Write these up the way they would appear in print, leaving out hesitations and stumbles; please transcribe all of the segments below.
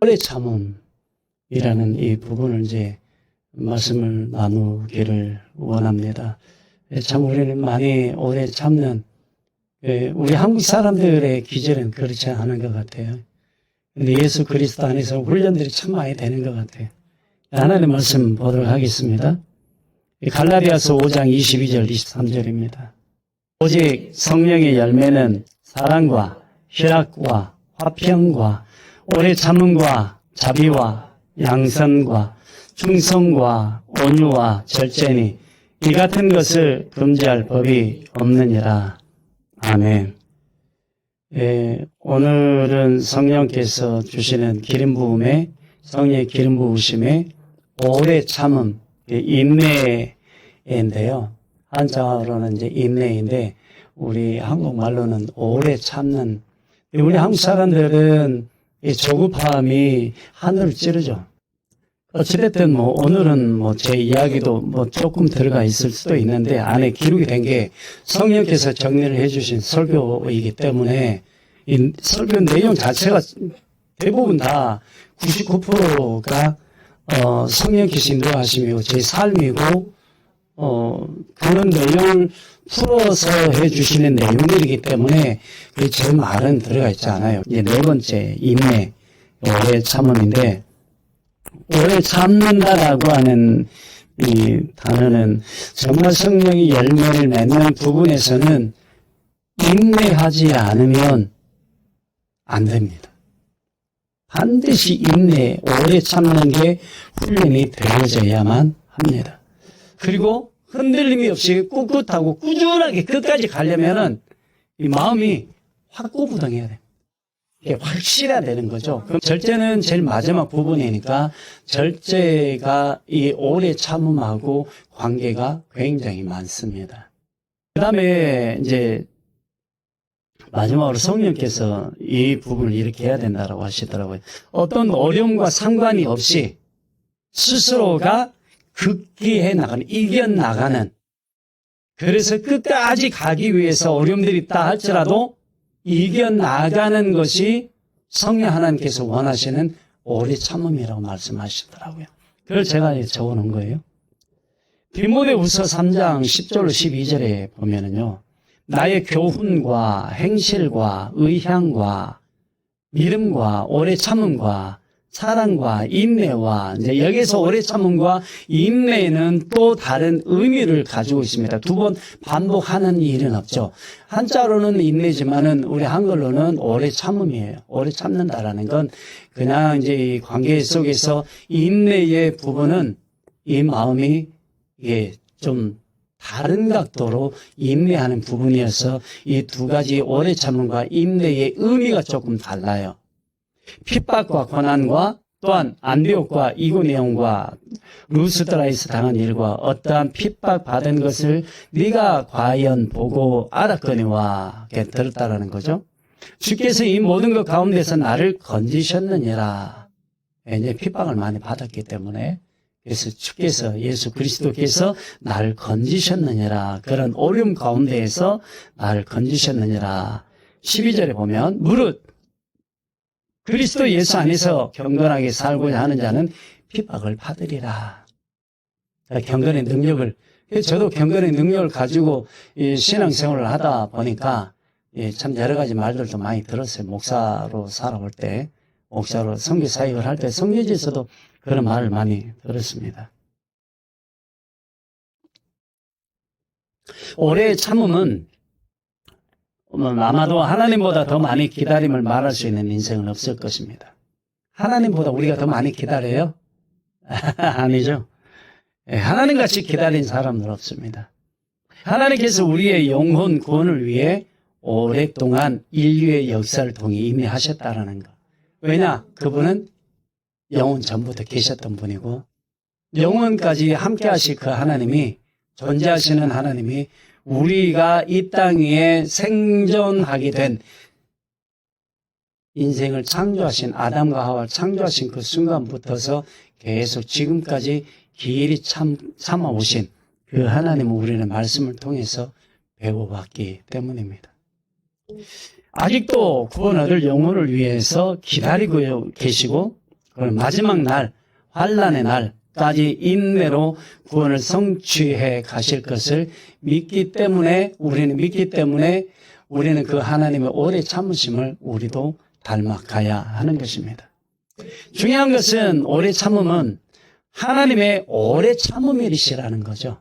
오래 참음이라는 이 부분을 이제 말씀을 나누기를 원합니다. 참 우리는 많이 오래 참는, 우리 한국 사람들의 기질은 그렇지 않은 것 같아요. 근데 예수 그리스도 안에서 훈련들이 참 많이 되는 것 같아요. 하나님의 말씀 보도록 하겠습니다. 갈라디아서 5장 22절 23절입니다. 오직 성령의 열매는 사랑과 희락과 화평과 오래 참음과 자비와 양선과 충성과 온유와 절제니 이 같은 것을 금지할 법이 없느니라. 아멘. 오늘은 성령께서 주시는 기름 부음에, 성령의 기름 부으심에 오래 참음, 인내인데요. 한자어로는 이제 인내인데 우리 한국말로는 오래 참는. 우리 한국 사람들은 이 조급함이 하늘을 찌르죠. 어찌됐든 오늘은 제 이야기도 조금 들어가 있을 수도 있는데 안에 기록이 된 게 성령께서 정리를 해주신 설교이기 때문에 이 설교 내용 자체가 대부분 다 99%가 성령께서 인도하심이고 제 삶이고 그런 내용을 풀어서 해주시는 내용들이기 때문에 제 말은 들어가 있지 않아요. 이제 네 번째 인내, 오래 참음인데 오래 참는다라고 하는 이 단어는 정말 성령이 열매를 맺는 부분에서는 인내하지 않으면 안 됩니다. 반드시 인내, 오래 참는 게 훈련이 되어져야만 합니다. 그리고 흔들림이 없이 꿋꿋하고 꾸준하게 끝까지 가려면은 이 마음이 확고부동해야 돼요. 이게 확실해야 되는 거죠. 그럼 절제는 제일 마지막 부분이니까 절제가 이 오래 참음하고 관계가 굉장히 많습니다. 그 다음에 이제 마지막으로 성령께서 이 부분을 이렇게 해야 된다고 하시더라고요. 어떤 어려움과 상관이 없이 스스로가 극기해 나가는, 이겨나가는, 그래서 끝까지 가기 위해서 어려움들이 있다 할지라도 이겨나가는 것이 성령 하나님께서 원하시는 오래 참음이라고 말씀하시더라고요. 그걸 제가 적어 놓은 거예요. 디모데후서 3장 10절로 12절에 보면은요, 나의 교훈과 행실과 의향과 믿음과 오래 참음과 사랑과 인내와 이제 여기서 오래 참음과 인내는 또 다른 의미를 가지고 있습니다. 두 번 반복하는 일은 없죠. 한자로는 인내지만은 우리 한글로는 오래 참음이에요. 오래 참는다라는 건 그냥 이제 이 관계 속에서 인내의 부분은 이 마음이 이게 좀 다른 각도로 인내하는 부분이어서 이 두 가지 오래 참음과 인내의 의미가 조금 달라요. 핍박과 고난과 또한 안디옥과 이고니온과 루스드라에서 당한 일과 어떠한 핍박받은 것을 네가 과연 보고 알았거니와 들었다라는 거죠. 주께서 이 모든 것 가운데서 나를 건지셨느니라. 이제 핍박을 많이 받았기 때문에 그래서 주께서 예수 그리스도께서 나를 건지셨느니라. 그런 어려움 가운데에서 나를 건지셨느니라. 12절에 보면 무릇 그리스도 예수 안에서 경건하게 살고자 하는 자는 핍박을 받으리라. 경건의 능력을, 저도 경건의 능력을 가지고 이 신앙생활을 하다 보니까 참 여러 가지 말들도 많이 들었어요. 목사로 살아올 때, 목사로 선교 사역을 할 때 선교지에서도 그런 말을 많이 들었습니다. 오래 참음은 아마도 하나님보다 더 많이 기다림을 말할 수 있는 인생은 없을 것입니다. 하나님보다 우리가 더 많이 기다려요? 아니죠. 하나님같이 기다린 사람은 없습니다. 하나님께서 우리의 영혼 구원을 위해 오랫동안 인류의 역사를 통해 이미 하셨다라는 것. 왜냐? 그분은 영원 전부터 계셨던 분이고 영원까지 함께 하실 그 하나님이, 존재하시는 하나님이 우리가 이 땅 위에 생존하게 된 인생을 창조하신 아담과 하와를 창조하신 그 순간부터서 계속 지금까지 길이 참아오신 그 하나님은 우리는 말씀을 통해서 배워봤기 때문입니다. 아직도 구원 얻을 영혼을 위해서 기다리고 계시고 그럼 마지막 날, 환난의 날까지 인내로 구원을 성취해 가실 것을 믿기 때문에 우리는 그 하나님의 오래 참으심을 우리도 닮아가야 하는 것입니다. 중요한 것은 오래 참음은 하나님의 오래 참음이시라는 거죠.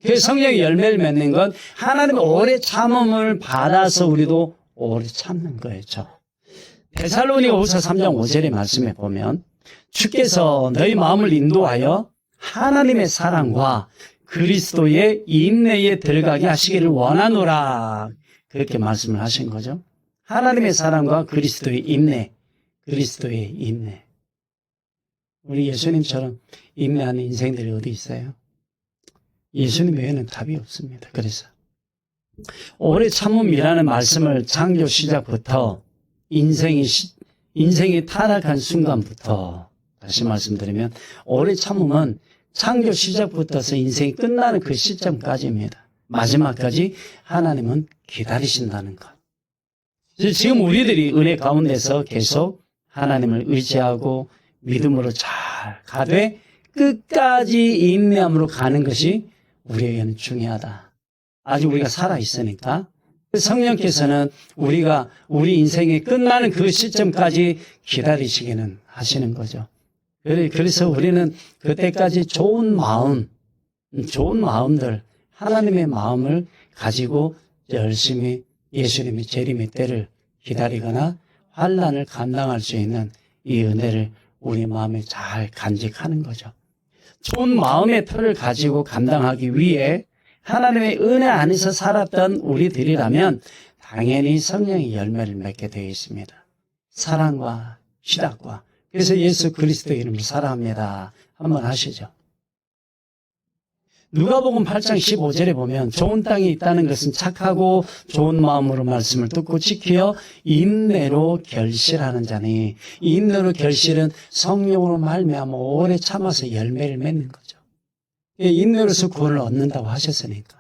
그 성령의 열매를 맺는 건 하나님의 오래 참음을 받아서 우리도 오래 참는 거였죠. 데살로니가후서 3장 5절의 말씀에 보면 주께서 너희 마음을 인도하여 하나님의 사랑과 그리스도의 인내에 들어가게 하시기를 원하노라. 그렇게 말씀을 하신 거죠. 하나님의 사랑과 그리스도의 인내. 우리 예수님처럼 인내하는 인생들이 어디 있어요? 예수님 외에는 답이 없습니다. 그래서 오래 참음이라는 말씀을 창조 시작부터 인생이 타락한 순간부터 다시 말씀드리면 오래 참음은 창조 시작부터서 인생이 끝나는 그 시점까지입니다. 마지막까지 하나님은 기다리신다는 것. 지금 우리들이 은혜 가운데서 계속 하나님을 의지하고 믿음으로 잘 가되 끝까지 인내함으로 가는 것이 우리에게는 중요하다. 아직 우리가 살아있으니까 성령께서는 우리 인생이 끝나는 그 시점까지 기다리시기는 하시는 거죠. 그래서 우리는 그때까지 좋은 마음들, 하나님의 마음을 가지고 열심히 예수님의 재림의 때를 기다리거나 환난을 감당할 수 있는 이 은혜를 우리 마음에 잘 간직하는 거죠. 좋은 마음의 틀을 가지고 감당하기 위해 하나님의 은혜 안에서 살았던 우리들이라면 당연히 성령의 열매를 맺게 되어 있습니다. 사랑과 희락과. 그래서 예수 그리스도의 이름으로 사랑합니다. 한번 하시죠. 누가복음 8장 15절에 보면 좋은 땅에 있다는 것은 착하고 좋은 마음으로 말씀을 듣고 지키어 인내로 결실하는 자니, 이 인내로 결실은 성령으로 말미암아 오래 참아서 열매를 맺는 거죠. 인내로서 구원을 얻는다고 하셨으니까.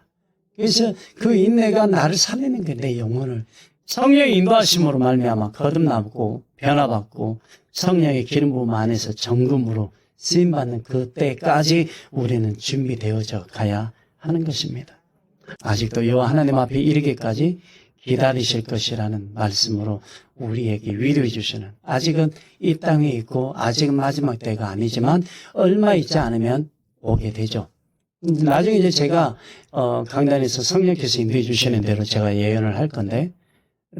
그래서 그 인내가 나를 살리는 게 내 영혼을 성령의 인도하심으로 말미암아 거듭나고 변화받고 성령의 기름 부음 안에서 정금으로 쓰임받는 그때까지 우리는 준비되어져 가야 하는 것입니다. 아직도 여호와 하나님 앞에 이르기까지 기다리실 것이라는 말씀으로 우리에게 위로해 주시는, 아직은 이 땅에 있고 아직은 마지막 때가 아니지만 얼마 있지 않으면 오게 되죠. 나중에 이제 제가 강단에서 성령께서 인도해 주시는 대로 제가 예언을 할 건데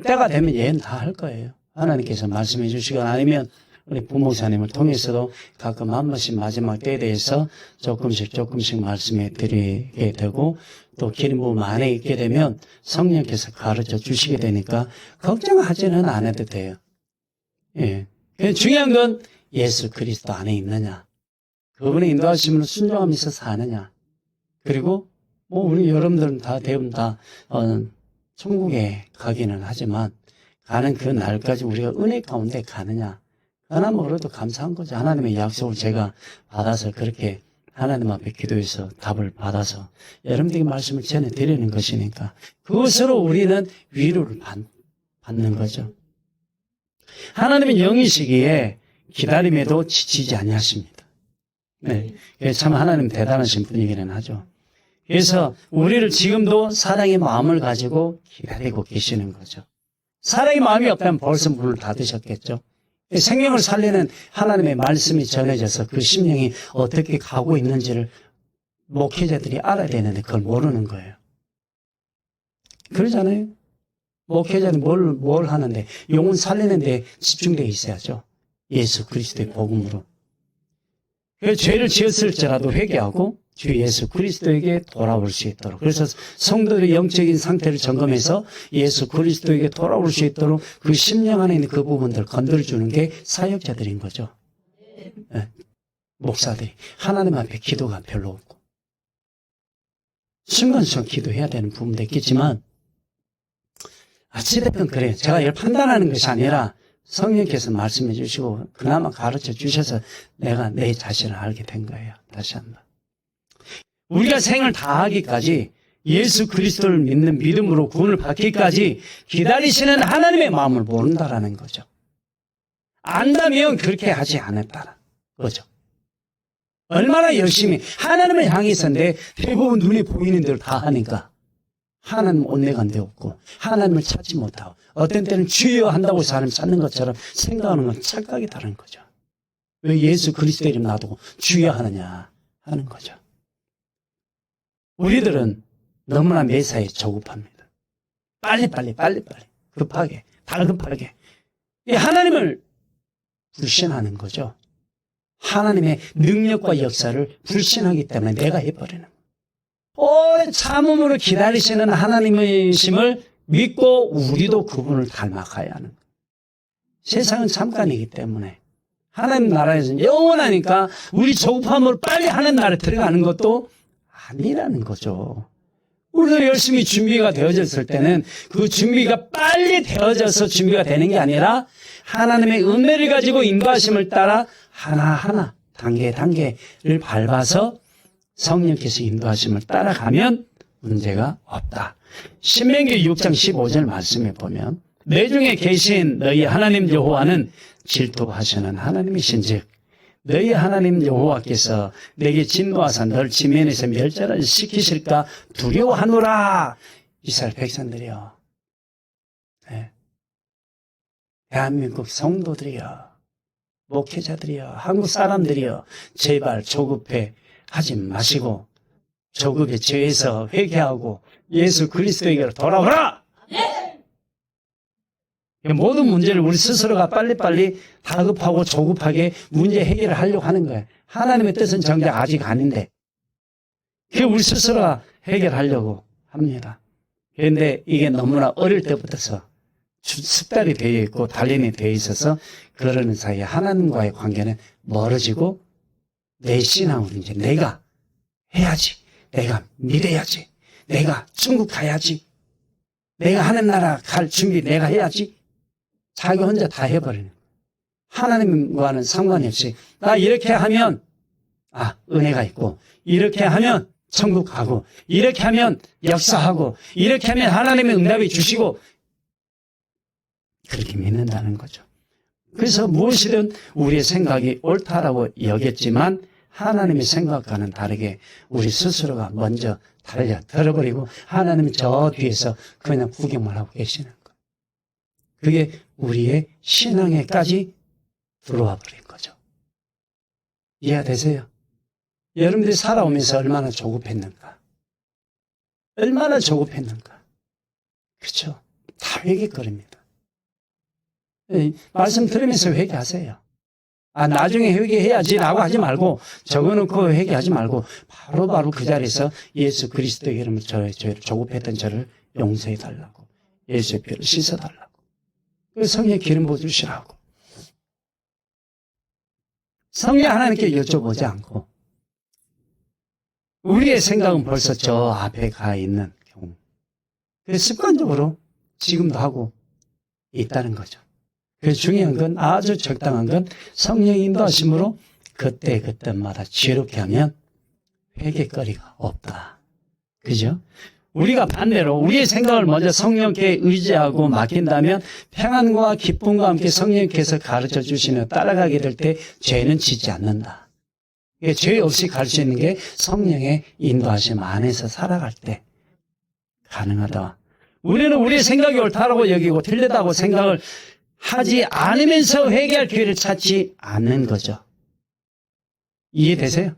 때가 되면 예언 다 할 거예요. 하나님께서 말씀해 주시거나 아니면 우리 부목사님을 통해서도 가끔 한 번씩 마지막 때에 대해서 조금씩 말씀해 드리게 되고 또 기름 부음 안에 있게 되면 성령께서 가르쳐 주시게 되니까 걱정하지는 않아도 돼요. 예. 중요한 건 예수 그리스도 안에 있느냐, 그분의 인도하심으로 순종하면서 사느냐, 그리고 우리 여러분들은 대부분 다 천국에 가기는 하지만 가는 그 날까지 우리가 은혜 가운데 가느냐, 하나님 그래도 감사한 거죠. 하나님의 약속을 제가 받아서 그렇게 하나님 앞에 기도해서 답을 받아서 여러분들에게 말씀을 전해드리는 것이니까 그것으로 우리는 위로를 받는 거죠. 하나님은 영이시기에 기다림에도 지치지 아니하십니다. 네, 참 하나님 대단하신 분이기는 하죠. 그래서 우리를 지금도 사랑의 마음을 가지고 기다리고 계시는 거죠. 사랑의 마음이 없다면 벌써 문을 닫으셨겠죠. 생명을 살리는 하나님의 말씀이 전해져서 그 심령이 어떻게 가고 있는지를 목회자들이 알아야 되는데 그걸 모르는 거예요. 그러잖아요. 목회자는 뭘 하는데 영혼 살리는 데 집중되어 있어야죠. 예수 그리스도의 복음으로. 죄를 지었을지라도 회개하고 주 예수 그리스도에게 돌아올 수 있도록, 그래서 성도들의 영적인 상태를 점검해서 예수 그리스도에게 돌아올 수 있도록 그 심령 안에 있는 그 부분들을 건드려주는 게 사역자들인 거죠. 네. 목사들이 하나님 앞에 기도가 별로 없고 순간순간 기도해야 되는 부분도 있겠지만 어찌됐든 그래요. 제가 이걸 판단하는 것이 아니라 성령께서 말씀해 주시고 그나마 가르쳐 주셔서 내가 내 자신을 알게 된 거예요. 다시 한번. 우리가 생을 다하기까지 예수 그리스도를 믿는 믿음으로 구원을 받기까지 기다리시는 하나님의 마음을 모른다라는 거죠. 안다면 그렇게 하지 않았다는 거죠. 얼마나 열심히 하나님을 향해서인데 대부분 눈에 보이는 대로 다 하니까 하나님 온내가 되었고 하나님을 찾지 못하고 어떤 때는 주여 한다고 사람 찾는 것처럼 생각하는 건 착각이 다른 거죠. 왜 예수 그리스도 이름 놔두고 주여 하느냐 하는 거죠. 우리들은 너무나 매사에 조급합니다. 빨리빨리 급하게 다급하게 하나님을 불신하는 거죠. 하나님의 능력과 역사를 불신하기 때문에 내가 해버리는 거예요. 참음으로 기다리시는 하나님의 심을 믿고 우리도 그분을 닮아가야 하는 거예요. 세상은 잠깐이기 때문에 하나님 나라에서는 영원하니까 우리 조급함으로 빨리 하나님 나라에 들어가는 것도 아니라는 거죠. 우리도 열심히 준비가 되어졌을 때는 그 준비가 빨리 되어져서 준비가 되는 게 아니라 하나님의 은혜를 가지고 인도하심을 따라 하나하나 단계를 밟아서 성령께서 인도하심을 따라가면 문제가 없다. 신명기 6장 15절 말씀에 보면 내 중에 계신 너희 하나님 여호와는 질투하시는 하나님이신즉 너희 하나님 여호와께서 내게 진노하사 널 지면에서 멸절을 시키실까 두려워하노라. 이스라엘 백성들이여, 네. 대한민국 성도들이여, 목회자들이여, 한국 사람들이여, 제발 조급해 하지 마시고 조급의 죄에서 회개하고 예수 그리스도에게로 돌아오라. 모든 문제를 우리 스스로가 빨리빨리 다급하고 조급하게 문제 해결을 하려고 하는 거예요. 하나님의 뜻은 정작 아직 아닌데 그게 우리 스스로가 해결하려고 합니다. 그런데 이게 너무나 어릴 때부터서 습관이 되어 있고 단련이 되어 있어서 그러는 사이에 하나님과의 관계는 멀어지고 내 신앙으로 이제 내가 해야지, 내가 믿어야지, 내가 천국 가야지, 내가 하는 나라 갈 준비 내가 해야지, 자기 혼자 다 해버리는 거예요. 하나님과는 상관이 없이 나 이렇게 하면 은혜가 있고, 이렇게 하면 천국 가고, 이렇게 하면 역사하고, 이렇게 하면 하나님의 응답이 주시고, 그렇게 믿는다는 거죠. 그래서 무엇이든 우리의 생각이 옳다라고 여겼지만 하나님의 생각과는 다르게 우리 스스로가 먼저 들어버리고 하나님은 저 뒤에서 그냥 구경만 하고 계시는 거예요. 그게 우리의 신앙에까지 들어와 버린 거죠. 이해가 되세요? 여러분들이 살아오면서 얼마나 조급했는가? 얼마나 조급했는가? 그렇죠? 다 회개거립니다. 말씀 들으면서 회개하세요. 나중에 회개해야지라고 하지 말고 적어놓고 회개하지 말고 바로바로 그 자리에서 예수 그리스도의 이름으로 저의 죄를 조급했던 저를 용서해달라고, 예수의 피로 씻어달라고, 성령의 기름 부어주시라고. 성령 하나님께 여쭤보지 않고 우리의 생각은 벌써 저 앞에 가 있는 경우, 그래서 습관적으로 지금도 하고 있다는 거죠. 그래서 중요한 건, 아주 적당한 건 성령의 인도하심으로 그때마다 지혜롭게 하면 회개거리가 없다. 그죠? 우리가 반대로 우리의 생각을 먼저 성령께 의지하고 맡긴다면 평안과 기쁨과 함께 성령께서 가르쳐 주시며 따라가게 될 때 죄는 짓지 않는다. 죄 없이 갈 수 있는 게 성령의 인도하심 안에서 살아갈 때 가능하다. 우리는 우리의 생각이 옳다라고 여기고 틀리다고 생각을 하지 않으면서 회개할 기회를 찾지 않는 거죠. 이해되세요?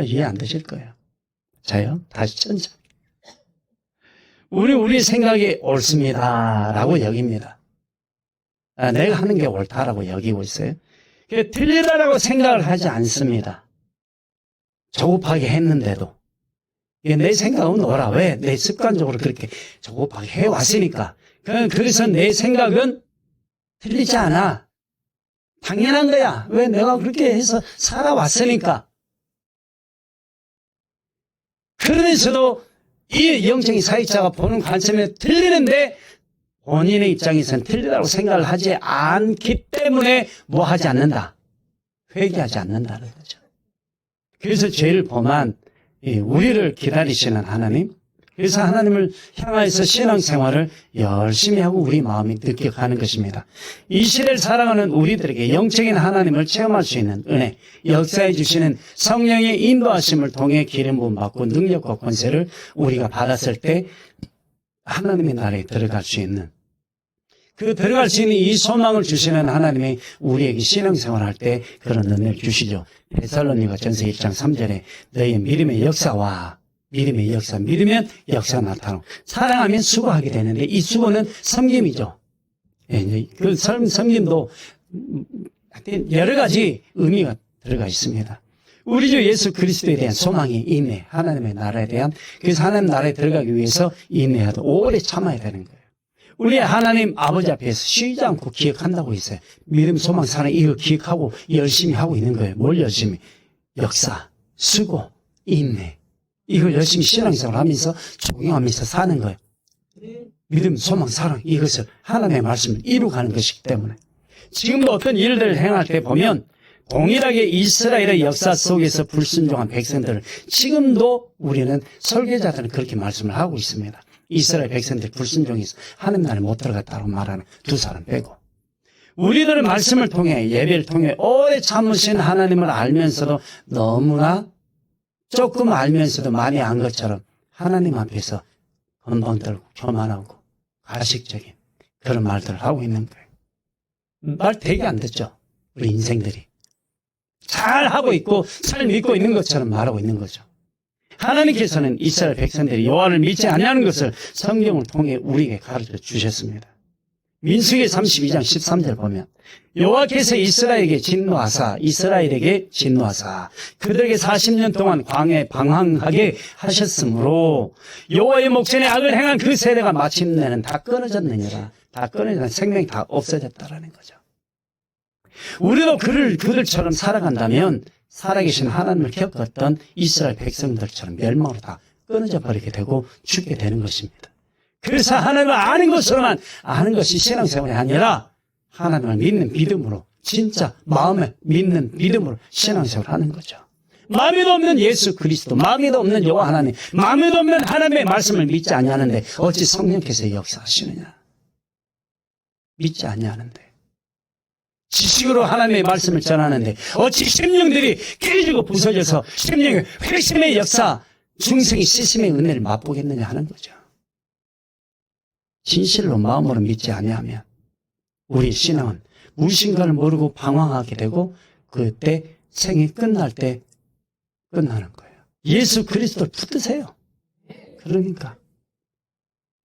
이해 안 되실 거예요. 자요, 다시 천천히. 우리의 생각이 옳습니다라고 여깁니다. 내가 하는 게 옳다라고 여기고 있어요. 틀리다라고 생각을 하지 않습니다. 조급하게 했는데도. 내 생각은 옳아. 왜? 내 습관적으로 그렇게 조급하게 해왔으니까. 그래서 내 생각은 틀리지 않아. 당연한 거야. 왜? 내가 그렇게 해서 살아왔으니까. 그러면서도 이 영적인 사역자가 보는 관점에 틀리는데 본인의 입장에서는 틀리다고 생각을 하지 않기 때문에 뭐 하지 않는다? 회개하지 않는다는 거죠. 그래서 죄를 범한 우리를 기다리시는 하나님, 그래서 하나님을 향하여서 신앙생활을 열심히 하고 우리 마음이 느껴가는 것입니다. 이 시대를 살아가는 우리들에게 영적인 하나님을 체험할 수 있는 은혜, 역사해 주시는 성령의 인도하심을 통해 기름 부음 받고 능력과 권세를 우리가 받았을 때 하나님의 나라에 들어갈 수 있는, 그 들어갈 수 있는 이 소망을 주시는 하나님이 우리에게 신앙생활할 때 그런 은혜를 주시죠. 데살로니가 전서 1장 3절에 너희의 믿음의 역사와 믿음의 역사, 믿으면 역사가 나타나고 사랑하면 수고하게 되는데 이 수고는 섬김이죠. 그 섬김도 여러 가지 의미가 들어가 있습니다. 우리 주 예수 그리스도에 대한 소망이 인내, 하나님의 나라에 대한, 그래서 하나님 나라에 들어가기 위해서 인내하고 오래 참아야 되는 거예요. 우리 하나님 아버지 앞에서 쉬지 않고 기억한다고 했어요. 믿음, 소망, 사랑 이거 기억하고 열심히 하고 있는 거예요. 뭘 열심히? 역사, 수고, 인내. 이걸 열심히 신앙생활 하면서 적용하면서 사는 거예요. 믿음, 소망, 사랑 이것을 하나님의 말씀을 이루어가는 것이기 때문에 지금도 어떤 일들을 행할 때 보면 동일하게 이스라엘의 역사 속에서 불순종한 백성들을 지금도 우리는 설교자들은 그렇게 말씀을 하고 있습니다. 이스라엘 백성들 불순종해서 하나님 나라에 못 들어갔다고 말하는 두 사람 빼고 우리들의 말씀을 통해 예배를 통해 오래 참으신 하나님을 알면서도 너무나 조금 알면서도 많이 안 것처럼 하나님 앞에서 건방 떨고 교만하고 가식적인 그런 말들을 하고 있는 거예요. 말 되게 안 듣죠. 우리 인생들이. 잘 하고 있고 잘 믿고 있는 것처럼 말하고 있는 거죠. 하나님께서는 이스라엘 백성들이 여호와를 믿지 않냐는 것을 성경을 통해 우리에게 가르쳐 주셨습니다. 민수기 32장 13절 보면 여호와께서 이스라엘에게 진노하사 그들에게 40년 동안 광야에 방황하게 하셨으므로 여호와의 목전에 악을 행한 그 세대가 마침내는 다 끊어졌느니라. 다 끊어졌다. 생명이 다 없어졌다라는 거죠. 우리도 그들처럼 살아간다면 살아계신 하나님을 겪었던 이스라엘 백성들처럼 멸망으로 다 끊어져 버리게 되고 죽게 되는 것입니다. 그래서 하나님을 아는 것으로만 아는 것이 신앙생활이 아니라 하나님을 믿는 믿음으로 진짜 마음에 믿는 믿음으로 신앙생활을 하는 거죠. 마음에도 없는 예수 그리스도, 마음에도 없는 여호와 하나님, 마음에도 없는 하나님의 말씀을 믿지 아니하는데 어찌 성령께서 역사하시느냐. 믿지 아니하는데 지식으로 하나님의 말씀을 전하는데 어찌 심령들이 깨지고 부서져서 심령의 회심의 역사, 중생의 시심의 은혜를 맛보겠느냐 하는 거죠. 진실로 마음으로 믿지 아니하면 우리 신앙은 무엇인가를 모르고 방황하게 되고 그때 생이 끝날 때 끝나는 거예요. 예수 그리스도를 붙드세요. 그러니까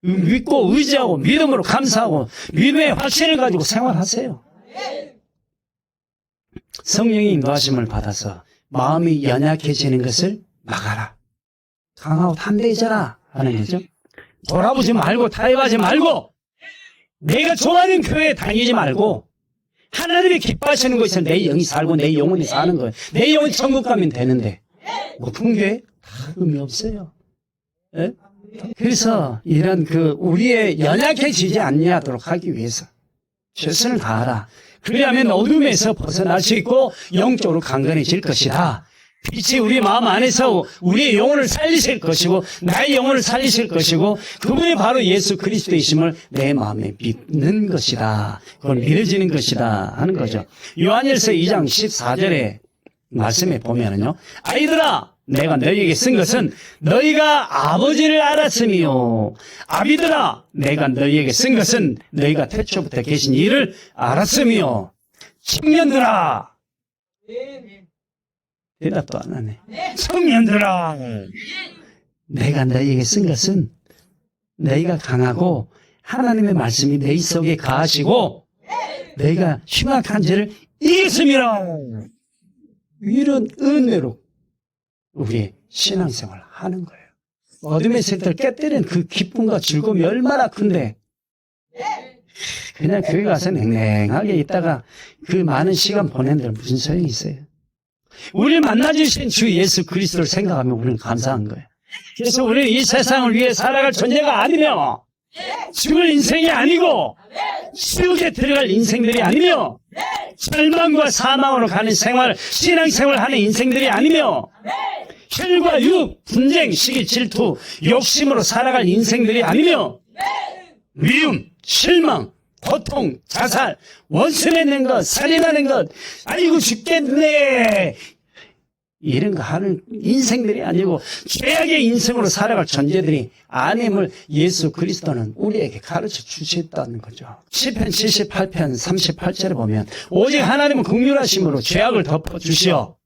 믿고 의지하고 믿음으로 감사하고 믿음의 확신을 가지고 생활하세요. 성령의 인도하심을 받아서 마음이 연약해지는 것을 막아라. 강하고 담대해져라 하는 거죠. 돌아보지 말고 타협하지 말고 내가 좋아하는 교회에 다니지 말고 하나님이 기뻐하시는 곳에서 내 영이 살고 내 영혼이 사는 거예요. 내 영혼이 천국 가면 되는데 높은 교회 다 의미 없어요. 네? 그래서 이런 우리의 연약해지지 않도록 하기 위해서 최선을 다하라. 그리하면 어둠에서 벗어날 수 있고 영적으로 강건해질 것이다. 빛이 우리 마음 안에서 우리의 영혼을 살리실 것이고 나의 영혼을 살리실 것이고 그분이 바로 예수 그리스도이심을 내 마음에 믿는 것이다. 그걸 믿어지는 것이다 하는 거죠. 요한일서 2장 14절에 말씀에 보면은요. 아이들아 내가 너희에게 쓴 것은 너희가 아버지를 알았으며 아비들아 내가 너희에게 쓴 것은 너희가 태초부터 계신 이를 알았으며 청년들아 대답도 안 하네. 청년들아 내가 너희에게 쓴 것은 너희가 강하고 하나님의 말씀이 너희 속에 가시고 너희가 흉악한 죄를 이겼음이라. 이런 은혜로 우리의 신앙생활을 하는 거예요. 어둠의 세대를 깨뜨리는 그 기쁨과 즐거움이 얼마나 큰데 그냥 교회 가서 냉랭하게 있다가 그 많은 시간 보낸 데는 무슨 소용이 있어요. 우리를 만나주신 주 예수 그리스도를 생각하면 우리는 감사한 거예요. 그래서 우리는 이 세상을 위해 살아갈 존재가 아니며 죽을 인생이 아니고 지옥에 들어갈 인생들이 아니며 절망과 사망으로 가는 생활, 신앙생활을 하는 인생들이 아니며 혈과 육, 분쟁, 시기, 질투, 욕심으로 살아갈 인생들이 아니며 미움, 실망, 고통, 자살, 원수 맺는 것, 살인하는 것, 아이고 죽겠네, 이런 거 하는 인생들이 아니고 죄악의 인생으로 살아갈 존재들이 아님을 예수 그리스도는 우리에게 가르쳐 주셨다는 거죠. 시편 78편 38절에 보면 오직 하나님은 긍휼하심으로 죄악을 덮어주시어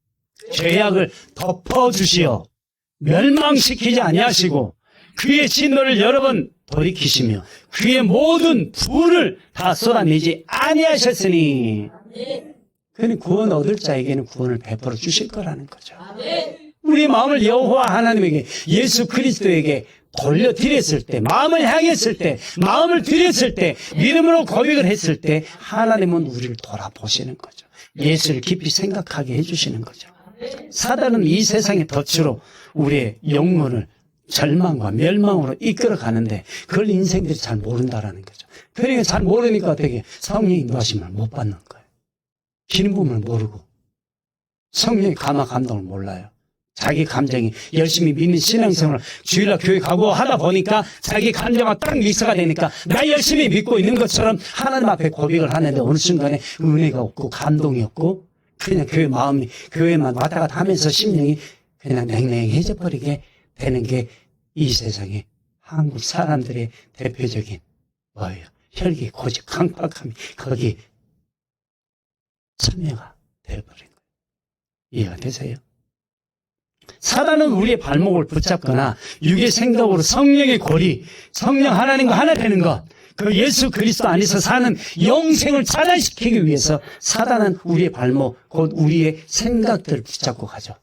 멸망시키지 아니하시고 그의 진노를 여러 번 돌이키시며 그의 모든 불을 다 쏟아내지 아니하셨으니 그는 구원 얻을 자에게는 구원을 베풀어 주실 거라는 거죠. 우리 마음을 여호와 하나님에게 예수 그리스도에게 돌려드렸을 때, 마음을 향했을 때, 마음을 드렸을 때, 믿음으로 고백을 했을 때 하나님은 우리를 돌아보시는 거죠. 예수를 깊이 생각하게 해주시는 거죠. 사단은 이 세상의 덫으로 우리의 영혼을 절망과 멸망으로 이끌어 가는데 그걸 인생들이 잘 모른다라는 거죠. 그러니까 잘 모르니까 어떻게 성령의 인도하심을 못 받는 거예요. 기름 부음을 모르고 성령의 감화 감동을 몰라요. 자기 감정이 열심히 믿는 신앙생활을 주일날 교회 가고 하다 보니까 자기 감정과 딱 믹스가 되니까 나 열심히 믿고 있는 것처럼 하나님 앞에 고백을 하는데 어느 순간에 은혜가 없고 감동이 없고 그냥 마음이 교회만 왔다 갔다 하면서 심령이 그냥 냉랭해져 버리게 되는 게 이 세상의 한국 사람들의 대표적인 뭐예요? 혈기, 고집, 강팍함이 거기 참여가 되어버린 거예요. 이해가 되세요? 사단은 우리의 발목을 붙잡거나 육의 생각으로 성령의 고리, 성령 하나님과 하나 되는 것, 그 예수 그리스도 안에서 사는 영생을 차단시키기 위해서 사단은 우리의 발목, 곧 우리의 생각들을 붙잡고 가죠.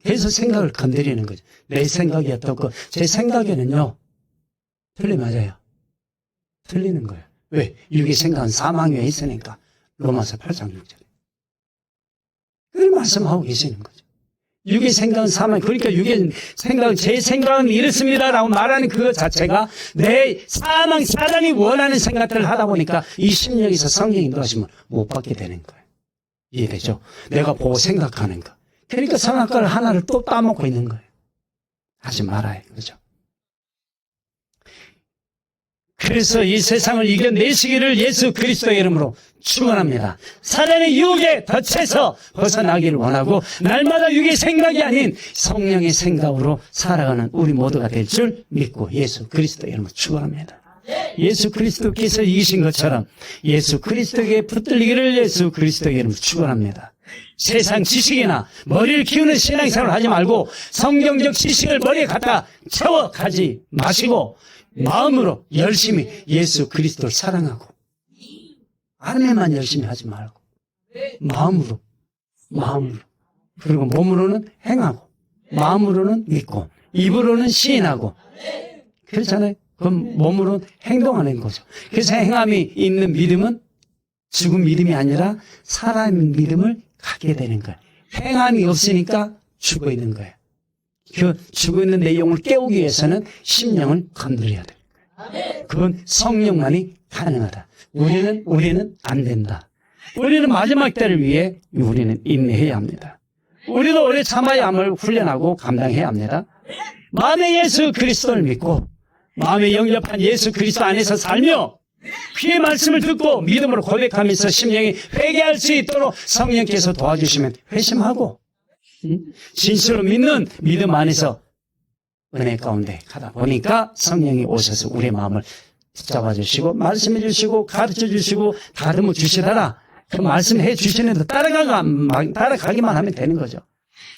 그래서 생각을 건드리는 거죠. 내 생각이 어떻고 제 생각에는요 맞아요. 틀리는 거예요. 왜? 육의 생각은 사망 위에 있으니까. 로마서 8장 6절에 그걸 말씀하고 계시는 거죠. 육의 생각은 사망, 그러니까 육의 생각은 제 생각은 이렇습니다라고 말하는 그것 자체가 내 사단이 원하는 생각들을 하다 보니까 이 심령에서 성령 인도하심을 못 받게 되는 거예요. 이해되죠? 내가 보고 생각하는 거. 그러니까 선악과를 하나를 또 따먹고 있는 거예요. 하지 말아요. 그렇죠? 그래서 이 세상을 이겨내시기를 예수 그리스도의 이름으로 축원합니다. 사단의 유혹에 덫에서 벗어나기를 원하고 날마다 육의 생각이 아닌 성령의 생각으로 살아가는 우리 모두가 될 줄 믿고 예수 그리스도의 이름으로 축원합니다. 예수 그리스도께서 이기신 것처럼 예수 그리스도에게 붙들리기를 예수 그리스도의 이름으로 축원합니다. 세상 지식이나 머리를 키우는 신앙생활을 하지 말고 성경적 지식을 머리에 갖다 채워 가지 마시고 마음으로 열심히 예수 그리스도를 사랑하고 안에만 열심히 하지 말고 마음으로 그리고 몸으로는 행하고 마음으로는 믿고 입으로는 시인하고 그렇잖아요. 그럼 몸으로는 행동하는 거죠. 그래서 행함이 있는 믿음은 죽은 믿음이 아니라 살아있는 믿음을 갖게 되는 거예요. 행함이 없으니까 죽어 있는 거예요. 그 죽어 있는 내용을 깨우기 위해서는 심령을 건드려야 돼요. 그건 성령만이 가능하다. 우리는 안 된다. 우리는 마지막 때를 위해 우리는 인내해야 합니다. 우리도 오래 참아야 함을 훈련하고 감당해야 합니다. 마음의 예수 그리스도를 믿고 마음에 영접한 예수 그리스도 안에서 살며 그의 말씀을 듣고 믿음으로 고백하면서 심령이 회개할 수 있도록 성령께서 도와주시면 회심하고 진실로 믿는 믿음 안에서 은혜 가운데 가다 보니까 성령이 오셔서 우리의 마음을 붙잡아 주시고 말씀해 주시고 가르쳐 주시고 다듬어 주시더라. 그 말씀해 주시는데 따라가기만 하면 되는 거죠.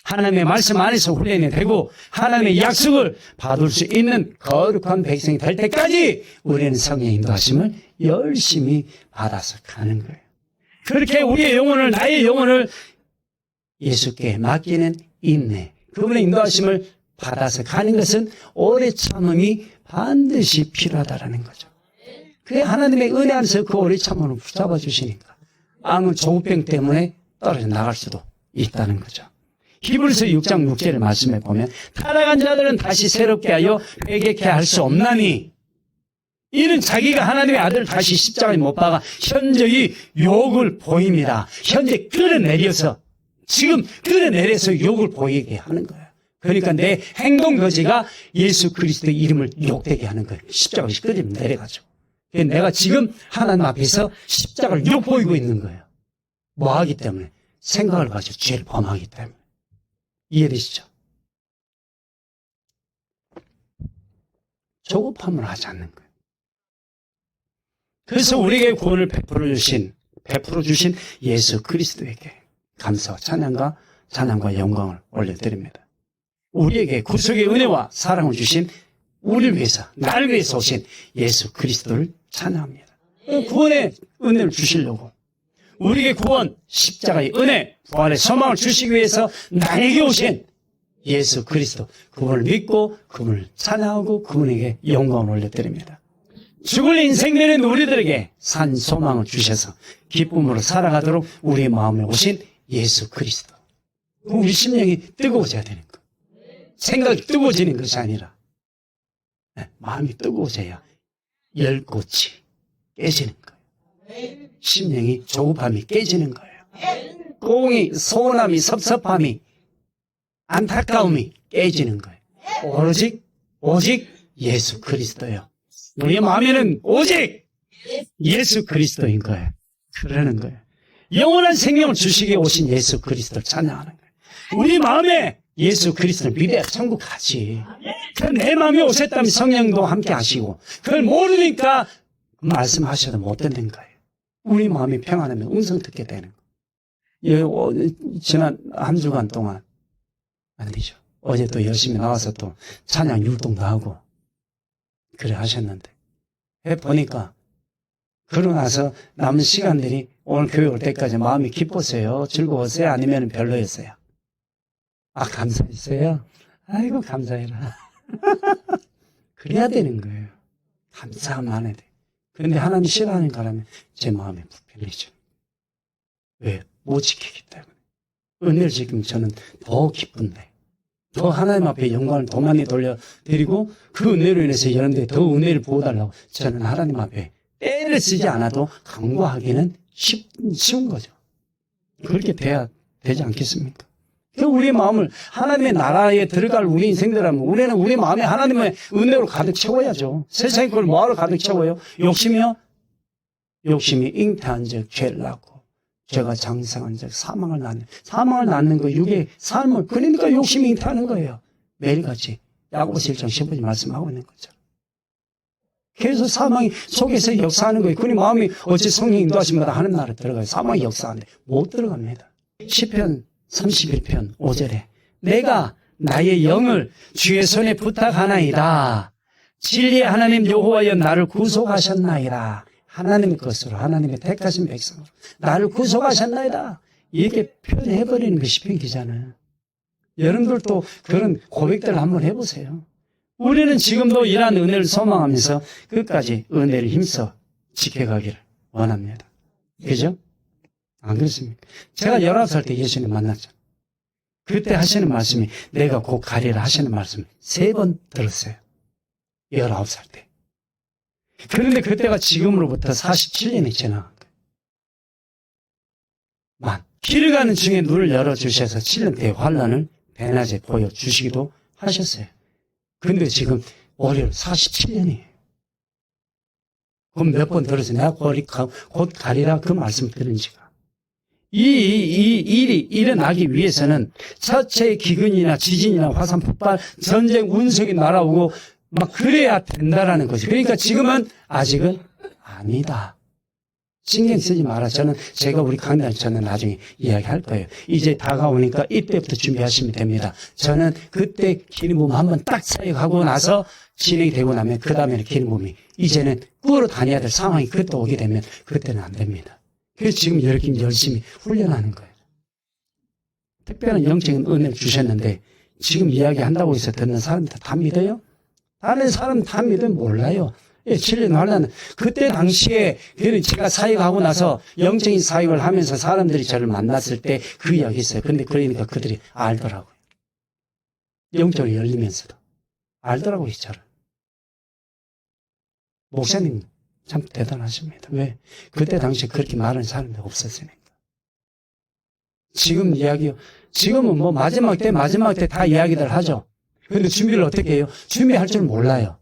하나님의 말씀 안에서 훈련이 되고 하나님의 약속을 받을 수 있는 거룩한 백성이 될 때까지 우리는 성령의 인도하심을 열심히 받아서 가는 거예요. 그렇게 우리의 영혼을, 나의 영혼을 예수께 맡기는 인내, 그분의 인도하심을 받아서 가는 것은 오래 참음이 반드시 필요하다라는 거죠. 그게 하나님의 은혜 안에서 그 오래 참음을 붙잡아 주시니까 암은 조우병 때문에 떨어져 나갈 수도 있다는 거죠. 히브리서 6장 6절의 말씀에 보면 타락한 자들은 다시 새롭게 하여 회개케 할 수 없나니 이는 자기가 하나님의 아들을 다시 십자가에 못 박아 현저히 욕을 보입니다. 현재 끌어내려서 지금 끌어내려서 욕을 보이게 하는 거예요. 그러니까 내 행동 거지가 예수 그리스도의 이름을 욕되게 하는 거예요. 십자가를 끄집어 내려가지고. 내가 지금 하나님 앞에서 십자가를 욕 보이고 있는 거예요. 뭐 하기 때문에? 생각을 가지고 죄를 범하기 때문에. 이해되시죠? 조급함을 하지 않는 거예요. 그래서 우리에게 구원을 베풀어 주신 예수 그리스도에게 감사와 찬양과 영광을 올려드립니다. 우리에게 구속의 은혜와 사랑을 주신 우리를 위해서, 나를 위해서 오신 예수 그리스도를 찬양합니다. 구원의 은혜를 주시려고 우리에게 구원, 십자가의 은혜, 부활의 소망을 주시기 위해서 나에게 오신 예수 그리스도, 그분을 믿고 그분을 찬양하고 그분에게 영광을 올려드립니다. 죽을 인생 내는 우리들에게 산 소망을 주셔서 기쁨으로 살아가도록 우리의 마음에 오신 예수 그리스도. 우리 심령이 뜨거워져야 되는 거. 생각이 뜨거워지는 것이 아니라 마음이 뜨거워져야 열꽃이 깨지는 거예요. 심령이 조급함이 깨지는 거예요. 공이, 소원함이, 섭섭함이, 안타까움이 깨지는 거예요. 오직 예수 그리스도요. 우리의 마음에는 오직 예수 그리스도인 거예요. 그러는 거예요. 영원한 생명을 주시기에 오신 예수 그리스도를 찬양하는 거예요. 우리 마음에 예수 그리스도를 믿어야 천국 가지. 내 마음에 오셨다면 성령도 함께 하시고 그걸 모르니까 말씀하셔도 못 듣는 거예요. 우리 마음이 평안하면 음성 듣게 되는 거예요. 지난 한 주간 동안 안 되죠. 어제 또 열심히 나와서 또 찬양 율동도 하고 그래 하셨는데 해보니까 그러고 나서 남은 시간들이 오늘 교회 올 때까지 마음이 기뻤어요? 즐거웠어요? 아니면 별로였어요? 아, 감사했어요? 아이고, 감사해라. 그래야 되는 거예요. 감사만 해야 돼. 그런데 하나님 싫어하는 거라면 제 마음이 불편해져. 왜? 못 지키기 때문에. 은혜를 지키면 저는 더 기쁜데, 더 하나님 앞에 영광을 더 많이 돌려드리고 그 은혜로 인해서 여러분들이 더 은혜를 부어달라고 저는 하나님 앞에 때를 쓰지 않아도 간구하기는 쉬운 거죠. 그렇게 돼야 되지 않겠습니까? 우리의 마음을 하나님의 나라에 들어갈 우리 인생들하면 우리는 우리 마음에 하나님의 은혜로 가득 채워야죠. 세상에 그걸 뭐하러 가득 채워요? 욕심이요? 욕심이 잉태한 적 죄를 낳고 죄가 장성한 적 사망을 낳는 거 육의 삶을 그러니까 욕심이 잉태하는 거예요. 매일같이 야고보서 1장 15절 말씀하고 있는 거죠. 그래서 사망이 속에서 역사하는 거예요. 그니 마음이 어찌 성령 인도하심마다 하는 나라에 들어가요. 사망이 역사하는데 못 들어갑니다. 시편 31편 5절에 내가 나의 영을 주의 손에 부탁하나이다. 진리의 하나님 여호와여 나를 구속하셨나이다. 하나님의 것으로 하나님의 택하신 백성으로 나를 구속하셨나이다. 이렇게 표현해버리는 게 시편 기자는. 여러분들도 그런 고백들을 한번 해보세요. 우리는 지금도 이러한 은혜를 소망하면서 끝까지 은혜를 힘써 지켜가기를 원합니다. 그죠? 안 그렇습니까? 제가 19살 때 예수님 만났잖아요. 그때 하시는 말씀이 내가 곧 가리라 하시는 말씀 3번 들었어요. 19살 때. 그런데 그때가 지금으로부터 47년이 지나간 거예요. 길을 가는 중에 눈을 열어주셔서 7년대의 환란을 대낮에 보여주시기도 하셨어요. 그런데 지금 올해 47년이에요. 그럼 몇 번 들어서 내가 곧 가리라 그 말씀 들은 지가. 이 일이 일어나기 위해서는 첫째 기근이나 지진이나 화산 폭발, 전쟁, 운석이 날아오고 막 그래야 된다라는 거지. 그러니까 지금은 아직은 아니다. 신경 쓰지 마라. 제가 우리 강단 저는 나중에 이야기할 거예요. 이제 다가오니까 이때부터 준비하시면 됩니다. 저는 그때 기름부음 한번 딱 사역하고 나서 진행이 되고 나면 그 다음에는 기름부음이 이제는 꾸러 다녀야 될 상황이 그때 오게 되면 그때는 안 됩니다. 그래서 지금 이렇게 열심히 훈련하는 거예요. 특별한 영적인 은혜를 주셨는데 지금 이야기한다고 해서 듣는 사람들 다 믿어요? 다른 사람 다 믿으면 몰라요. 7년 환란 그때 당시에 제가 사역하고 나서 영적인 사역을 하면서 사람들이 저를 만났을 때 그 이야기 있어요. 근데 그러니까 그들이 알더라고요. 영적으로 열리면서도 알더라고요, 저를. 목사님 참 대단하십니다. 왜? 그때 당시에 그렇게 말하는 사람들 없었으니까. 지금 이야기요. 지금은 뭐 마지막 때 다 이야기들 하죠. 근데 준비를 어떻게 해요? 준비할 줄 몰라요.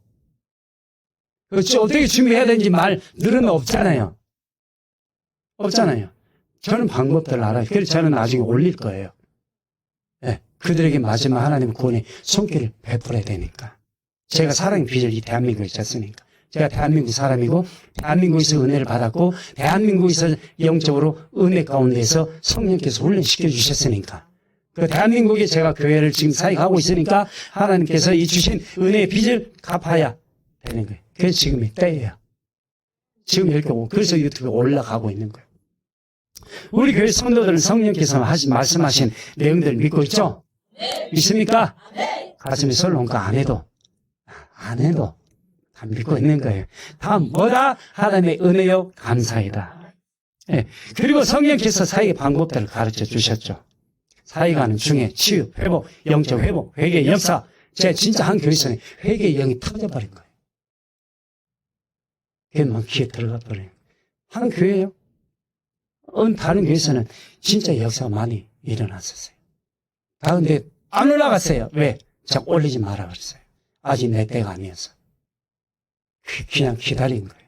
그렇지, 어떻게 준비해야 되는지 말 늘은 없잖아요. 없잖아요. 저는 방법들을 알아요. 그래서 저는 나중에 올릴 거예요. 네, 그들에게 마지막 하나님의 구원의 손길을 베풀어야 되니까. 제가 사랑의 빚을 이 대한민국에 졌으니까. 제가 대한민국 사람이고 대한민국에서 은혜를 받았고 대한민국에서 영적으로 은혜 가운데서 성령께서 훈련시켜 주셨으니까. 그 대한민국에 제가 교회를 지금 사역하고 있으니까 하나님께서 이 주신 은혜의 빚을 갚아야 되는 거예요. 그래서 지금이 때예요. 지금 이렇게 그래서 유튜브에 올라가고 있는 거예요. 우리 교회 성도들은 성령께서 말씀하신 내용들을 믿고 있죠? 믿습니까? 가슴에 설렁가 안 해도 다 믿고 있는 거예요. 다 뭐다? 하나님의 은혜요 감사이다. 네. 그리고 성령께서 사역의 방법들을 가르쳐 주셨죠. 사역하는 중에 치유, 회복, 영적 회복, 회개의 역사. 제가 진짜 한 교회에서는 회개의 영이 터져버린 거예요. 그만 귀에 들어가 버려요. 한 교회요. 다른 교회에서는 진짜 역사가 많이 일어났었어요. 다 근데 안 올라갔어요. 왜? 자꾸 올리지 마라 그랬어요. 아직 내 때가 아니어서. 그냥 기다린 거예요.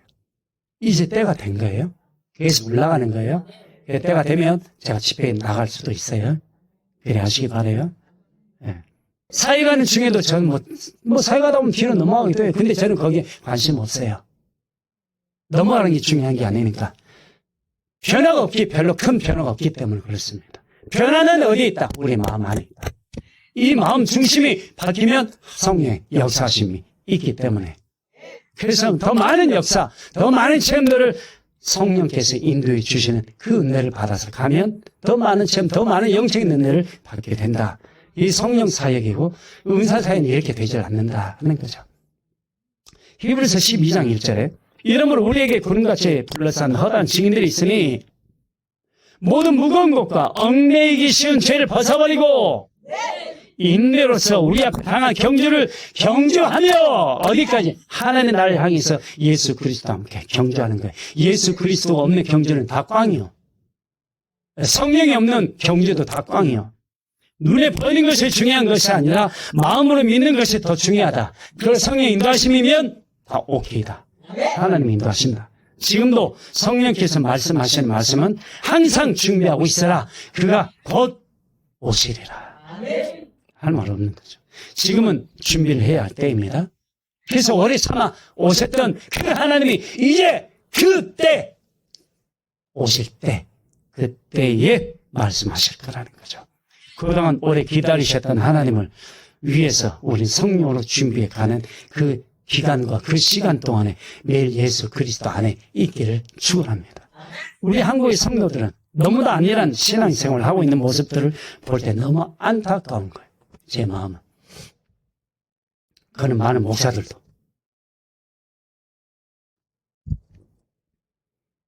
이제 때가 된 거예요. 그래서 올라가는 거예요. 때가 되면 제가 집회에 나갈 수도 있어요. 그래 하시기 바라요. 네. 사역하는 중에도 저는 사역하다 보면 뒤로 넘어가기도 해요. 근데 저는 거기에 관심 없어요. 넘어가는 게 중요한 게 아니니까. 변화가 별로 큰 변화가 없기 때문에 그렇습니다. 변화는 어디에 있다? 우리 마음 안에 있다. 이 마음 중심이 바뀌면 성령의 역사심이 있기 때문에. 그래서 더 많은 역사, 더 많은 체험들을 성령께서 인도해 주시는 그 은혜를 받아서 가면 더 많은 체험, 더 많은 영적인 은혜를 받게 된다. 이 성령 사역이고 은사 사역은 이렇게 되지 않는다 하는 거죠. 히브리서 12장 1절에 이러므로 우리에게 구름같이 둘러싼 허다한 증인들이 있으니 모든 무거운 것과 얽매이기 쉬운 죄를 벗어버리고 인내로서 우리 앞에 당한 경주를 경주하며 어디까지? 하나님의 나를 향해서 예수 그리스도와 함께 경주하는 거예요. 예수 그리스도가 없는 경주는 다 꽝이요. 성령이 없는 경주도 다 꽝이요. 눈에 보이는 것이 중요한 것이 아니라 마음으로 믿는 것이 더 중요하다. 그걸 성령의 인도하심이면 다 오케이다. 하나님이 인도하신다. 지금도 성령께서 말씀하시는 말씀은 항상 준비하고 있어라. 그가 곧 오시리라. 할 말 없는 거죠. 지금은 준비를 해야 할 때입니다. 그래서 오래 참아 오셨던 그 하나님이 이제 그때 오실 때 그때에 말씀하실 거라는 거죠. 그동안 오래 기다리셨던 하나님을 위해서 우린 성령으로 준비해 가는 그 기간과 그 시간 동안에 매일 예수 그리스도 안에 있기를 축원합니다. 우리 한국의 성도들은 너무도 안일한 신앙생활을 하고 있는 모습들을 볼 때 너무 안타까운 거예요. 제 마음은. 그는 많은 목사들도.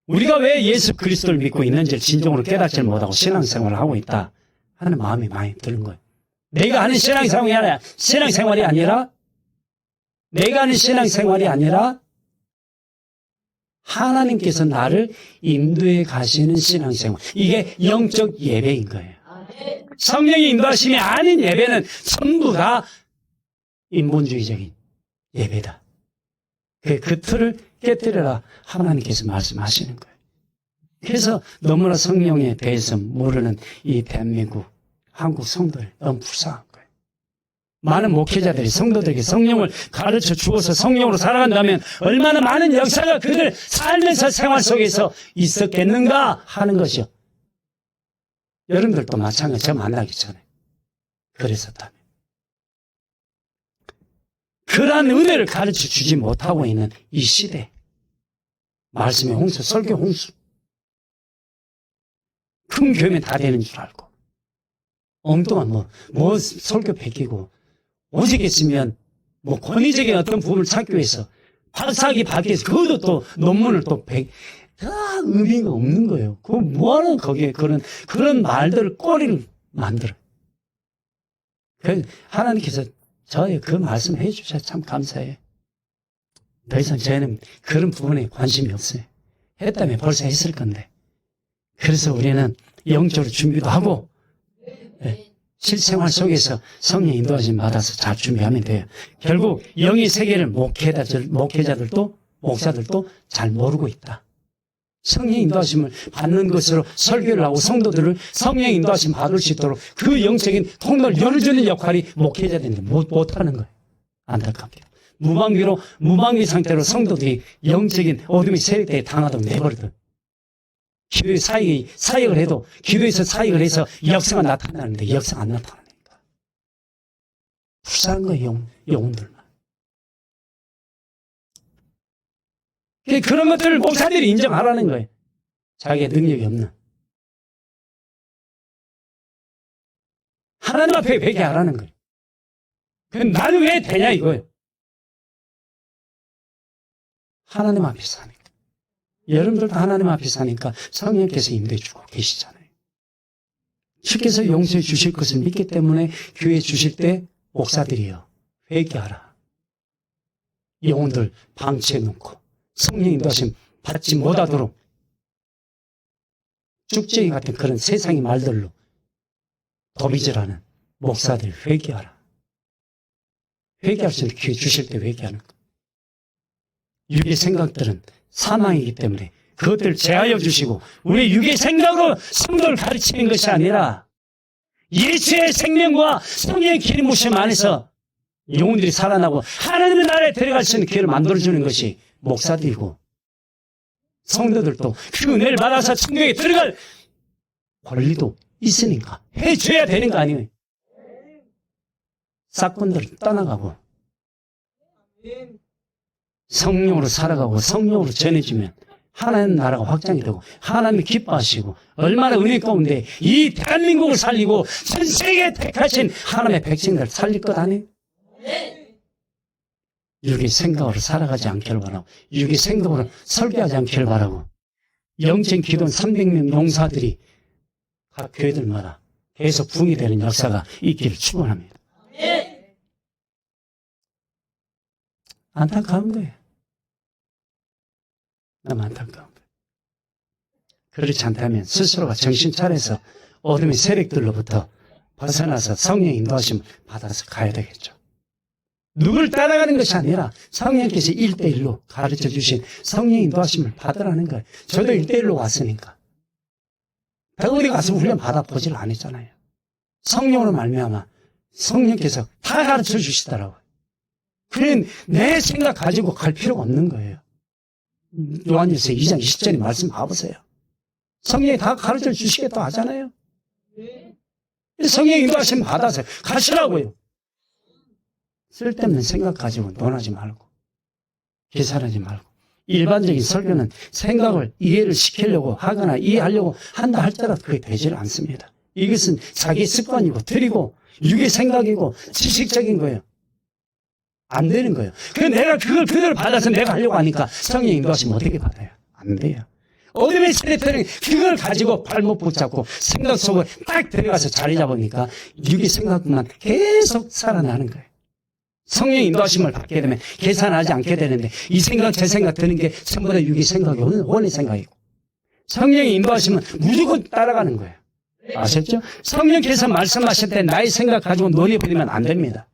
우리가 왜 예수 그리스도를 믿고 있는지를 진정으로 깨닫지 못하고 신앙생활을 하고 있다 하는 마음이 많이 드는 거예요. 내가 하는 신앙생활이 아니라 내가 하는 신앙생활이 아니라 하나님께서 나를 인도해 가시는 신앙생활. 이게 영적 예배인 거예요. 성령의 인도하심이 아닌 예배는 전부 다 인본주의적인 예배다. 그 틀을 깨뜨려라 하나님께서 말씀하시는 거예요. 그래서 너무나 성령에 대해서 모르는 이 대한민국, 한국 성도들 너무 불쌍한 거예요. 많은 목회자들이 성도들에게 성령을 가르쳐 주어서 성령으로 살아간다면 얼마나 많은 역사가 그들 살면서 생활 속에서 있었겠는가 하는 것이요. 여러분들도 마찬가지. 저 만나기 전에 그랬었다면. 그러한 은혜를 가르쳐 주지 못하고 있는 이 시대. 말씀의 홍수, 설교 홍수. 큰 교회면 다 되는 줄 알고. 엉뚱한 설교 베끼고. 오직 있으면 권위적인 어떤 부분을 찾기 위해서 박사학위 받기 위해서 그것도 또 논문을 다 의미가 없는 거예요. 그거 뭐하는 거기에 그런 말들을 꼬리를 만들어요. 하나님께서 저의 그 말씀 해주셔서 참 감사해요. 더 이상 저희는 그런 부분에 관심이 없어요. 했다면 벌써 했을 건데. 그래서 우리는 영적으로 준비도 하고 실생활 속에서 성령 인도하심 받아서 잘 준비하면 돼요. 결국 영의 세계를 목회자들도 목사들도 잘 모르고 있다. 성령 인도하심을 받는 것으로 설교를 하고 성도들을 성령 인도하심 받을 수 있도록 그 영적인 통로를 열어주는 역할이 목회자들인데 못하는 거예요. 안타깝게. 무방비 상태로 성도들이 영적인 어둠의 세력대에 당하도록 내버려둬요. 기도에 사역을 해도 기도에서 사역을 해서 역사가 나타나는데 역사가 안 나타나니까. 불쌍한 거예요, 영혼들만. 그런 것들을 목사들이 인정하라는 거예요. 자기의 능력이 없는. 하나님 앞에 회개하라는 거예요. 나는 왜 되냐 이거예요. 하나님 앞에 사니까. 여러분들도 하나님 앞에 사니까 성령께서 임대주고 계시잖아요. 주께서 용서해 주실 것을 믿기 때문에 교회 주실 때 목사들이요. 회개하라. 영혼들 방치해 놓고 성령 인도하심 받지 못하도록 쭉쟁이 같은 그런 세상의 말들로 도비질하는 목사들 회개하라. 회개할 수 있는 기회 주실 때 회개하는 것. 육의 생각들은 사망이기 때문에 그것들을 제하여 주시고 우리 육의 생각으로 성도를 가르치는 것이 아니라 예수의 생명과 성령의 기름 부으심 안에서 영혼들이 살아나고 하나님의 나라에 데려갈 수 있는 기회를 만들어주는 것이 목사들이고 성도들도 그 은혜를 받아서 천국에 들어갈 권리도 있으니까 해줘야 되는 거 아니에요. 싹군들은 떠나가고 성령으로 살아가고 성령으로 전해지면 하나님 나라가 확장이 되고 하나님이 기뻐하시고 얼마나 은혜 가운데 이 대한민국을 살리고 전 세계에 택하신 하나님의 백성들을 살릴 것 아니에요? 육의 생각으로 살아가지 않기를 바라고 육의 생각으로 설교하지 않기를 바라고 영적인 기도원 300명 용사들이 각 교회들마다 계속 붕이 되는 역사가 있기를 축원합니다. 안타까운 거예요. 너무 안타까운 거예요. 그렇지 않다면 스스로가 정신 차려서 어둠의 세력들로부터 벗어나서 성령 인도하심을 받아서 가야 되겠죠. 누구를 따라가는 것이 아니라 성령께서 1대1로 가르쳐 주신 성령 인도하심을 받으라는 거예요. 저도 1대1로 왔으니까. 어디 가서 훈련 받아보질 않았잖아요. 성령으로 말미암아 성령께서 다 가르쳐 주시더라고요. 그래 내 생각 가지고 갈 필요가 없는 거예요. 요한일서 2장 20절의 말씀 봐보세요. 성령이 다 가르쳐 주시겠다고 하잖아요. 성령 인도하심 받아서 가시라고요. 쓸데없는 생각 가지고 논하지 말고 계산하지 말고 일반적인 설교는 생각을 이해를 시키려고 하거나 이해하려고 한다 할지라도 그게 되질 않습니다. 이것은 자기 습관이고 틀이고 육의 생각이고 지식적인 거예요. 안 되는 거예요. 내가 그걸 그대로 받아서 내가 하려고 하니까 성령 인도하시면 어떻게 받아요? 안 돼요. 어둠의 세력들은 그걸 가지고 발목 붙잡고 생각 속에 딱 들어가서 자리 잡으니까 육의 생각만 계속 살아나는 거예요. 성령 인도하심을 받게 되면 계산하지 않게 되는데 이 생각 저 생각 드는 게 전부 다 육의 생각이 원의 생각이고 성령의 인도하심은 무조건 따라가는 거예요. 아셨죠? 성령께서 말씀하실 때 나의 생각 가지고 논해버리면 안 됩니다.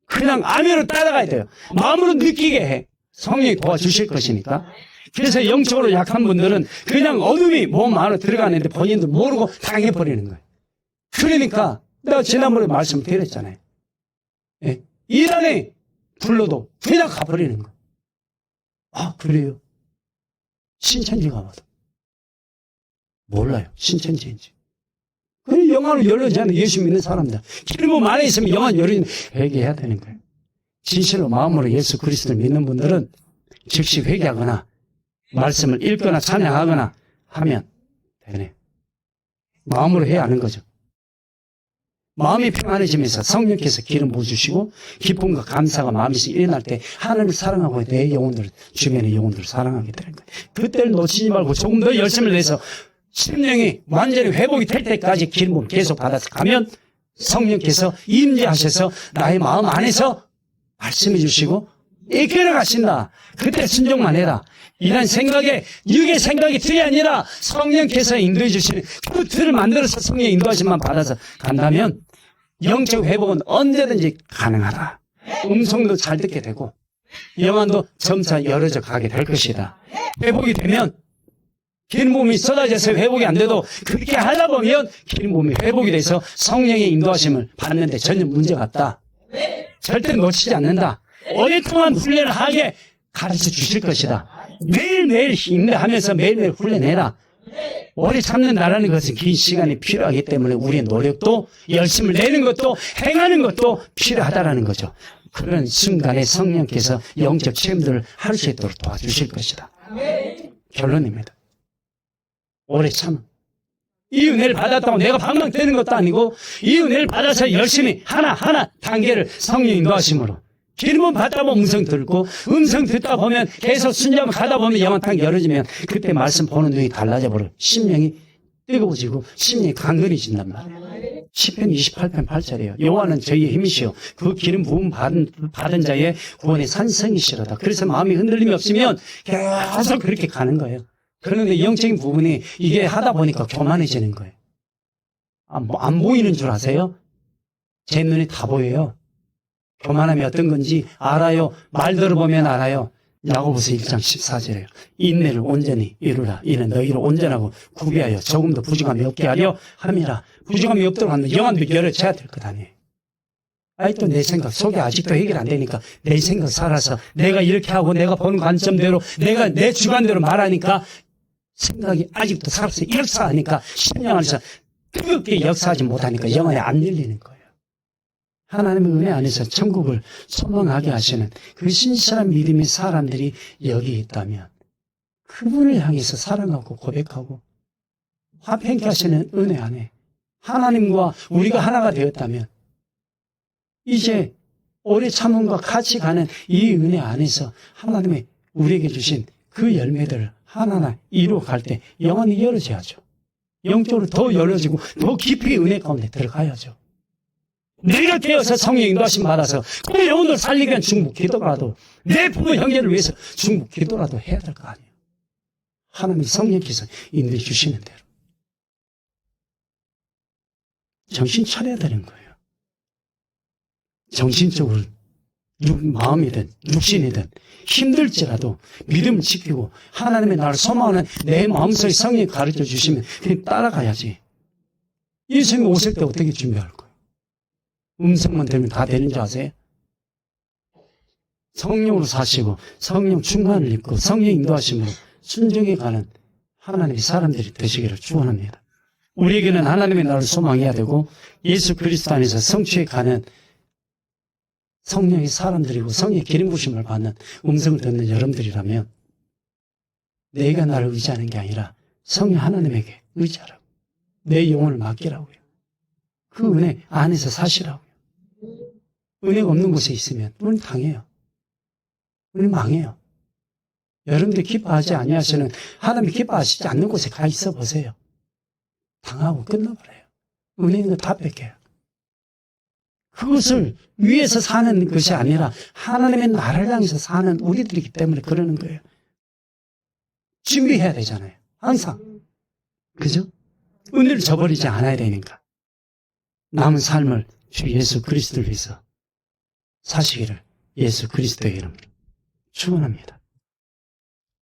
그냥 아멘으로 따라가야 돼요. 마음으로 느끼게 해. 성령이 도와주실 것이니까. 그래서 영적으로 약한 분들은 그냥 어둠이 몸 안으로 들어가는데 본인도 모르고 당해버리는 거예요. 그러니까 내가 지난번에 말씀드렸잖아요. 예. 일 안에 불러도 그냥 가버리는 거예요. 아, 그래요? 신천지 가봐도 몰라요. 신천지인지. 그 영안을 열려지 않는 예수 믿는 사람들. 기름 안에 있으면 영안 열리는 회개해야 되는 거예요. 진실로 마음으로 예수 그리스도를 믿는 분들은 즉시 회개하거나 말씀을 읽거나 찬양하거나 하면 되네. 마음으로 해야 하는 거죠. 마음이 평안해지면서 성령께서 기름 부어주시고 기쁨과 감사가 마음에서 일어날 때 하나님을 사랑하고 내 영혼들, 주변의 영혼들을 사랑하게 되는 거예요. 그때를 놓치지 말고 조금 더 열심을 내서 심령이 완전히 회복이 될 때까지 기름 부음을 계속 받아서 가면 성령께서 임재하셔서 나의 마음 안에서 말씀해 주시고 이끌어 가신다. 그때 순종만 해라. 이런 생각에, 육의 생각이 틀이 아니라 성령께서 인도해 주시는 그 틀을 만들어서 성령의 인도하심만 받아서 간다면 영적 회복은 언제든지 가능하다. 음성도 잘 듣게 되고 영안도 점차 열어져 가게 될 것이다. 회복이 되면 긴 몸이 쏟아져서 회복이 안 돼도 그렇게 하다 보면 긴 몸이 회복이 돼서 성령의 인도하심을 받는데 전혀 문제가 없다. 절대 놓치지 않는다. 오랫동안 훈련을 하게 가르쳐 주실 것이다. 매일매일 힘내하면서 매일매일 훈련해라. 오래 참는다라는 것은 긴 시간이 필요하기 때문에 우리의 노력도 열심을 내는 것도 행하는 것도 필요하다라는 거죠. 그런 순간에 성령께서 영적 체험들을 할 수 있도록 도와주실 것이다. 결론입니다. 오래 참은. 이 은혜를 받았다고 내가 방황되는 것도 아니고 이 은혜를 받아서 열심히 하나하나 단계를 성령 인도하심으로 기름은 받다 보면 음성 듣고 음성 듣다 보면 계속 순종 가다 보면 영원탕 열어지면 그때 말씀 보는 눈이 달라져 버려. 심령이 뜨거워지고 심령이 강건해진단 말이에요. 시편 28편 8절이에요. 여호와는 저희의 힘이시오. 그 기름 부음 받은 자의 구원의 산성이시로다. 그래서 마음이 흔들림이 없으면 계속 그렇게 가는 거예요. 그런데 영적인 부분이 이게 하다 보니까 교만해지는 거예요. 안 보이는 줄 아세요? 제 눈에 다 보여요. 교만함이 어떤 건지 알아요. 말 들어보면 알아요. 야고보서 1장 14절에요. 인내를 온전히 이루라. 이는 너희를 온전하고 구비하여 조금도 부족함이 없게 하려 함이라. 부족함이 없도록 하면 영안도 열어줘야 될 것 아니에요. 또 내 생각 속에 아직도 해결 안 되니까 내 생각 살아서 내가 이렇게 하고 내가 보는 관점대로 내가 내 주관대로 말하니까 생각이 아직도 살아서 역사하니까 심령 안에서 뜨겁게 역사하지 못하니까 영안이 안 열리는 거예요. 하나님의 은혜 안에서 천국을 소망하게 하시는 그 신실한 믿음의 사람들이 여기 있다면 그분을 향해서 사랑하고 고백하고 화평케 하시는 은혜 안에 하나님과 우리가 하나가 되었다면 이제 오래 참음과 같이 가는 이 은혜 안에서 하나님의 우리에게 주신 그 열매들을 하나하나 이루어갈 때 영원히 열어져야죠. 영적으로 더 열어지고 더 깊이 은혜 가운데 들어가야죠. 내가 깨어서 성령 인도하심 받아서 그 영혼을 살리기 위한 중복 기도라도 내 부모 형제를 위해서 중복 기도라도 해야 될 거 아니에요. 하나님 성령께서 인도해 주시는 대로 정신 차려야 되는 거예요. 정신적으로 마음이든 육신이든 힘들지라도 믿음을 지키고 하나님의 나를 소망하는 내 마음속에 성령이 가르쳐 주시면 그냥 따라가야지. 이 성령 오실 때 어떻게 준비할 거예요? 음성만 들으면 다 되는 줄 아세요? 성령으로 사시고 성령 충만을 입고 성령 인도하심으로 순종해 가는 하나님의 사람들이 되시기를 축원합니다. 우리에게는 하나님의 나라를 소망해야 되고 예수 그리스도 안에서 성취해 가는 성령의 사람들이고 성령의 기름 부심을 받는 음성을 듣는 여러분들이라면 내가 나를 의지하는 게 아니라 성령 하나님에게 의지하라고. 내 영혼을 맡기라고요. 그 은혜 안에서 사시라고요. 은혜가 없는 곳에 있으면 우리는 당해요. 우리는 망해요. 여러분들이 기뻐하지 아니하시는 하나님이 기뻐하시지 않는 곳에 가 있어 보세요. 당하고 끝나버려요. 은혜 있는 거 다 뺏겨요. 그것을 위해서 사는 것이 아니라 하나님의 나라를 향해서 사는 우리들이기 때문에 그러는 거예요. 준비해야 되잖아요. 항상. 그죠? 은혜를 저버리지 않아야 되니까. 남은 삶을 주 예수 그리스도를 위해서 사시기를 예수 그리스도의 이름으로 축원합니다.